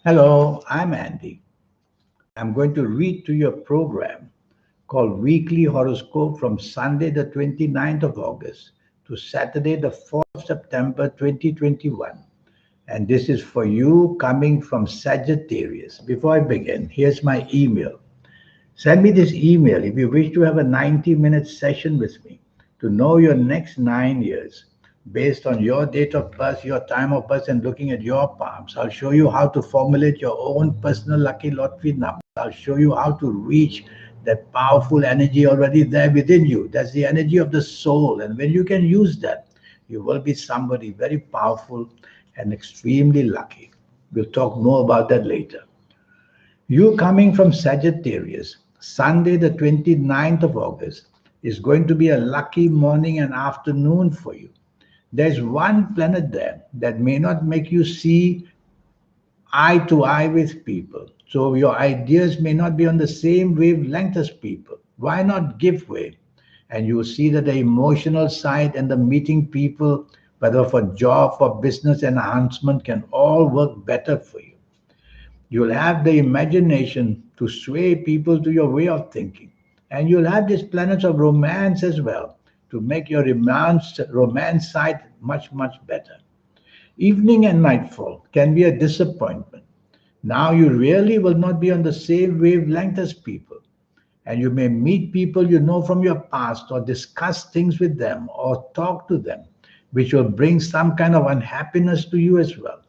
Hello, I'm Andy. I'm going to read to you a program called Weekly Horoscope from Sunday, the 29th of August to Saturday, the 4th of September 2021. And this is for you coming from Sagittarius. Before I begin, here's my email. Send me this email if you wish to have a 90-minute session with me to know your next 9 years. Based on your date of birth, your time of birth, and looking at your palms, I'll show you how to formulate your own personal lucky lottery number. I'll show you how to reach that powerful energy already there within you. That's the energy of the soul. And when you can use that, you will be somebody very powerful and extremely lucky. We'll talk more about that later. You coming from Sagittarius, Sunday, the 29th of August, is going to be a lucky morning and afternoon for you. There's one planet there that may not make you see eye to eye with people. So your ideas may not be on the same wavelength as people. Why not give way? And you will see that the emotional side and the meeting people, whether for job, for business enhancement, can all work better for you. You'll have the imagination to sway people to your way of thinking. And you'll have these planets of romance as well to make your romance side much, much better. Evening and nightfall can be a disappointment. Now you really will not be on the same wavelength as people. And you may meet people you know from your past or discuss things with them or talk to them, which will bring some kind of unhappiness to you as well.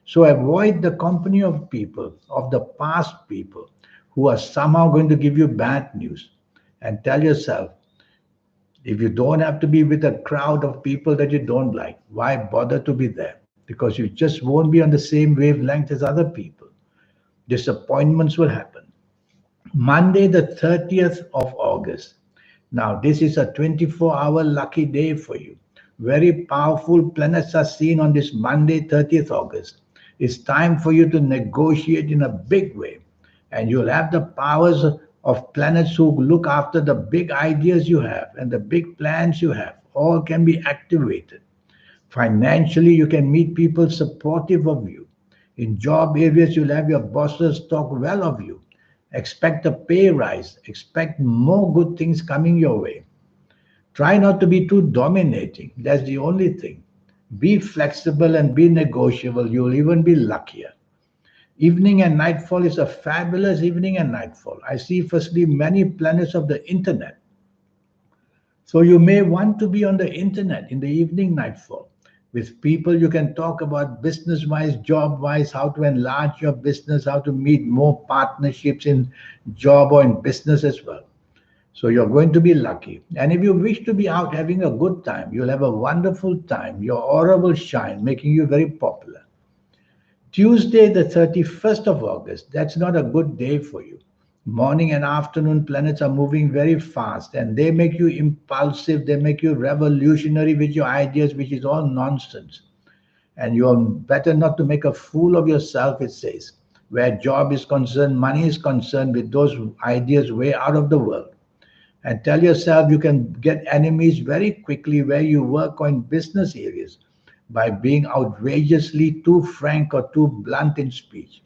So avoid the company of people, of the past people, who are somehow going to give you bad news. And tell yourself, if you don't have to be with a crowd of people that you don't like, why bother to be there? Because you just won't be on the same wavelength as other people. Disappointments will happen. Monday, the 30th of August. Now, this is a 24-hour lucky day for you. Very powerful planets are seen on this Monday, 30th August. It's time for you to negotiate in a big way. And you'll have the powers of planets who look after the big ideas you have and the big plans you have. All can be activated. Financially, you can meet people supportive of you. In job areas, you'll have your bosses talk well of you. Expect a pay rise. Expect more good things coming your way. Try not to be too dominating. That's the only thing. Be flexible and be negotiable. You'll even be luckier. Evening and nightfall is a fabulous evening and nightfall. I see firstly many planets of the internet. So you may want to be on the internet in the evening nightfall with people you can talk about business wise, job wise, how to enlarge your business, how to meet more partnerships in job or in business as well. So you're going to be lucky. And if you wish to be out having a good time, you'll have a wonderful time. Your aura will shine, making you very popular. Tuesday, the 31st of August, that's not a good day for you. Morning and afternoon planets are moving very fast and they make you impulsive, they make you revolutionary with your ideas, which is all nonsense. And you're better not to make a fool of yourself, it says. Where job is concerned, money is concerned, with those ideas way out of the world. And tell yourself you can get enemies very quickly where you work or in business areas by being outrageously too frank or too blunt in speech.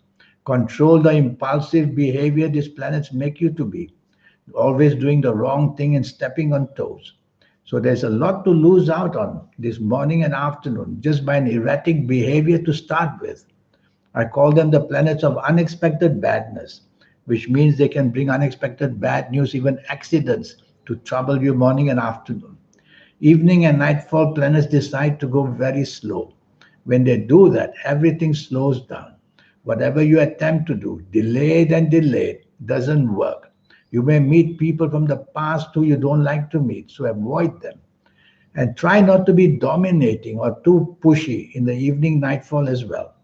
Control the impulsive behavior these planets make you to be, always doing the wrong thing and stepping on toes. So there's a lot to lose out on this morning and afternoon just by an erratic behavior to start with. I call them the planets of unexpected badness, which means they can bring unexpected bad news, even accidents, to trouble you morning and afternoon. Evening and nightfall planets decide to go very slow. When they do that, everything slows down. Whatever you attempt to do, delayed and delayed, doesn't work. You may meet people from the past who you don't like to meet, so avoid them. And try not to be dominating or too pushy in the evening nightfall as well.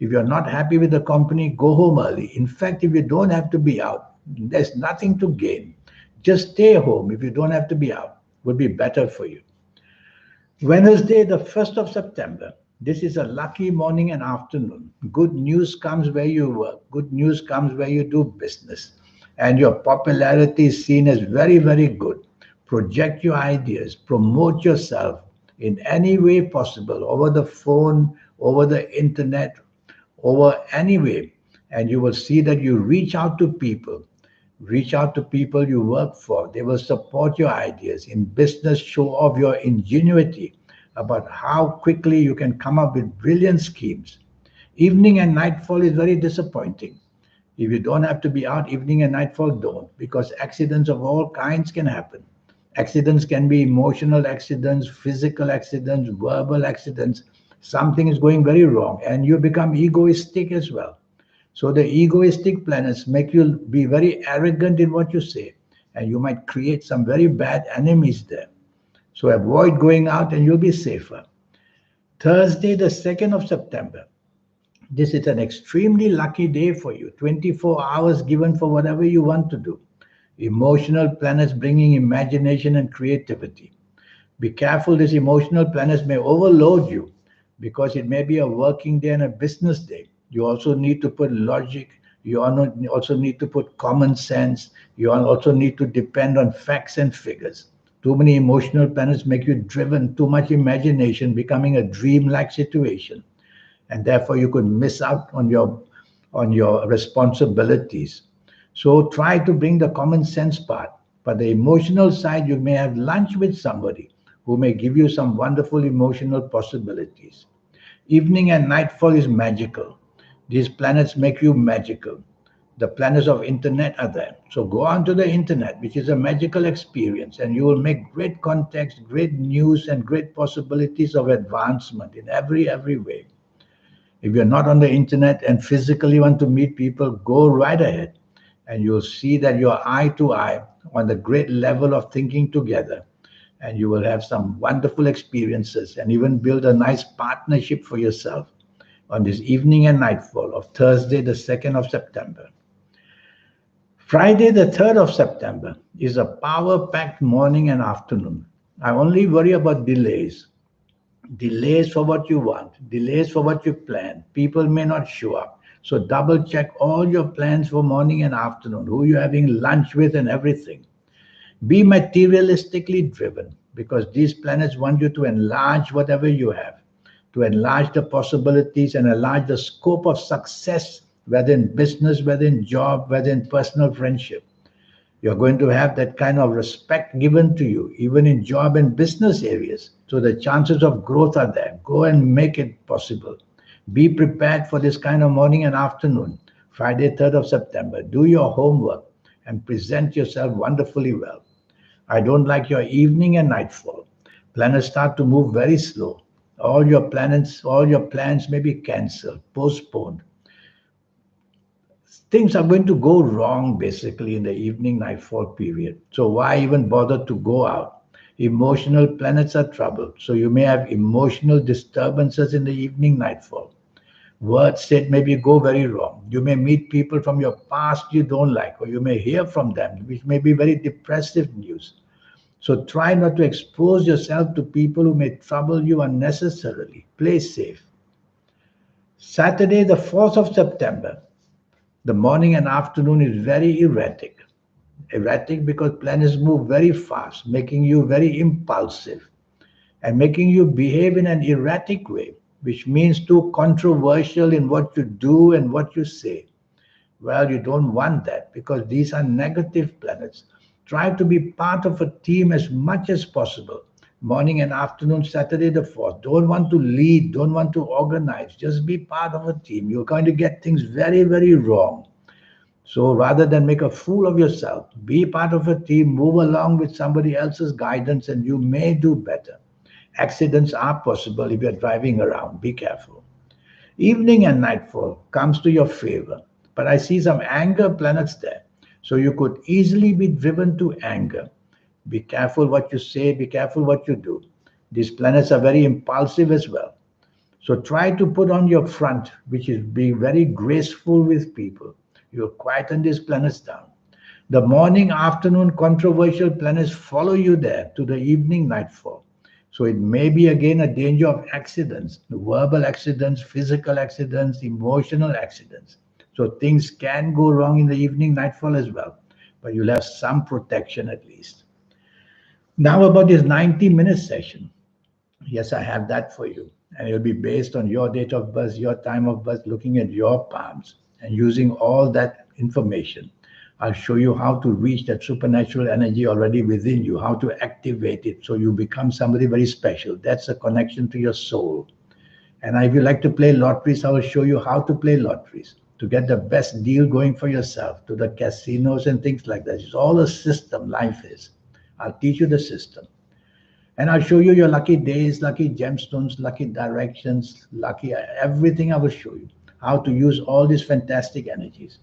If you're not happy with the company, go home early. In fact, if you don't have to be out, there's nothing to gain. Just stay home if you don't have to be out. Would be better for you. Wednesday, the 1st of September. This is a lucky morning and afternoon. Good news comes where you work. Good news comes where you do business. And your popularity is seen as very, very good. Project your ideas, promote yourself in any way possible over the phone, over the internet, over any way. and you will see that you reach out to people. Reach out to people you work for. They will support your ideas. In business, show off your ingenuity about how quickly you can come up with brilliant schemes. Evening and nightfall is very disappointing. If you don't have to be out evening and nightfall, don't, because accidents of all kinds can happen. Accidents can be emotional accidents, physical accidents, verbal accidents. Something is going very wrong, and you become egoistic as well. So the egoistic planets make you be very arrogant in what you say, and you might create some very bad enemies there. So avoid going out and you'll be safer. Thursday, the 2nd of September. This is an extremely lucky day for you. 24 hours given for whatever you want to do. Emotional planets bringing imagination and creativity. Be careful, these emotional planets may overload you because it may be a working day and a business day. You also need to put logic, you also need to put common sense, you also need to depend on facts and figures. Too many emotional planets make you driven, too much imagination, becoming a dream-like situation. And therefore you could miss out on your responsibilities. So try to bring the common sense part. But the emotional side, you may have lunch with somebody who may give you some wonderful emotional possibilities. Evening and nightfall is magical. These planets make you magical. The planets of internet are there. So go onto the internet, which is a magical experience, and you will make great context, great news, and great possibilities of advancement in every way. If you're not on the internet and physically want to meet people, go right ahead, and you'll see that you're eye to eye on the great level of thinking together, and you will have some wonderful experiences and even build a nice partnership for yourself on this evening and nightfall of Thursday, the 2nd of September. Friday, the 3rd of September is a power packed morning and afternoon. I only worry about delays. Delays for what you want, delays for what you plan. People may not show up. So double check all your plans for morning and afternoon, who you're having lunch with and everything. Be materialistically driven because these planets want you to enlarge whatever you have, to enlarge the possibilities and enlarge the scope of success, whether in business, whether in job, whether in personal friendship. You're going to have that kind of respect given to you, even in job and business areas. So the chances of growth are there. Go and make it possible. Be prepared for this kind of morning and afternoon, Friday, 3rd of September. Do your homework and present yourself wonderfully well. I don't like your evening and nightfall. Planets start to move very slow. All your plans may be cancelled, postponed. Things are going to go wrong basically in the evening nightfall period. So why even bother to go out? Emotional planets are troubled. So you may have emotional disturbances in the evening nightfall. Words said maybe go very wrong. You may meet people from your past you don't like, or you may hear from them, which may be very depressive news. So try not to expose yourself to people who may trouble you unnecessarily. Play safe. Saturday, the 4th of September. The morning and afternoon is very erratic. Erratic because planets move very fast, making you very impulsive and making you behave in an erratic way, which means too controversial in what you do and what you say. Well, you don't want that because these are negative planets. Try to be part of a team as much as possible. Morning and afternoon, Saturday the 4th. Don't want to lead, don't want to organize. Just be part of a team. You're going to get things very wrong. So rather than make a fool of yourself, be part of a team, move along with somebody else's guidance, and you may do better. Accidents are possible if you're driving around. Be careful. Evening and nightfall comes to your favor, but I see some anger planets there. So you could easily be driven to anger. Be careful what you say, be careful what you do. These planets are very impulsive as well. So try to put on your front, which is being very graceful with people. You'll quieten these planets down. The morning, afternoon controversial planets follow you there to the evening nightfall. So it may be again a danger of accidents, verbal accidents, physical accidents, emotional accidents. So things can go wrong in the evening nightfall as well, but you'll have some protection at least. Now about this 90-minute session. Yes, I have that for you. And it'll be based on your date of birth, your time of birth, looking at your palms. And using all that information, I'll show you how to reach that supernatural energy already within you, how to activate it so you become somebody very special. That's a connection to your soul. And if you like to play lotteries, I will show you how to play lotteries to get the best deal going for yourself, to the casinos and things like that. It's all a system, life is. I'll teach you the system. And I'll show you your lucky days, lucky gemstones, lucky directions, lucky everything. I will show you how to use all these fantastic energies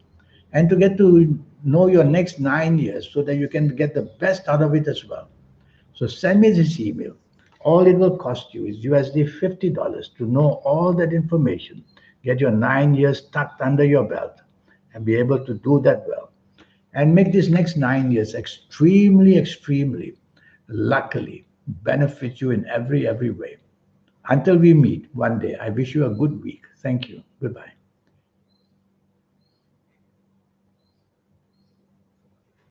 and to get to know your next 9 years so that you can get the best out of it as well. So send me this email. All it will cost you is USD $50 to know all that information, get your 9 years tucked under your belt, and be able to do that well. And make these next 9 years extremely, extremely, luckily, benefit you in every way. Until we meet one day, I wish you a good week. Thank you. Goodbye.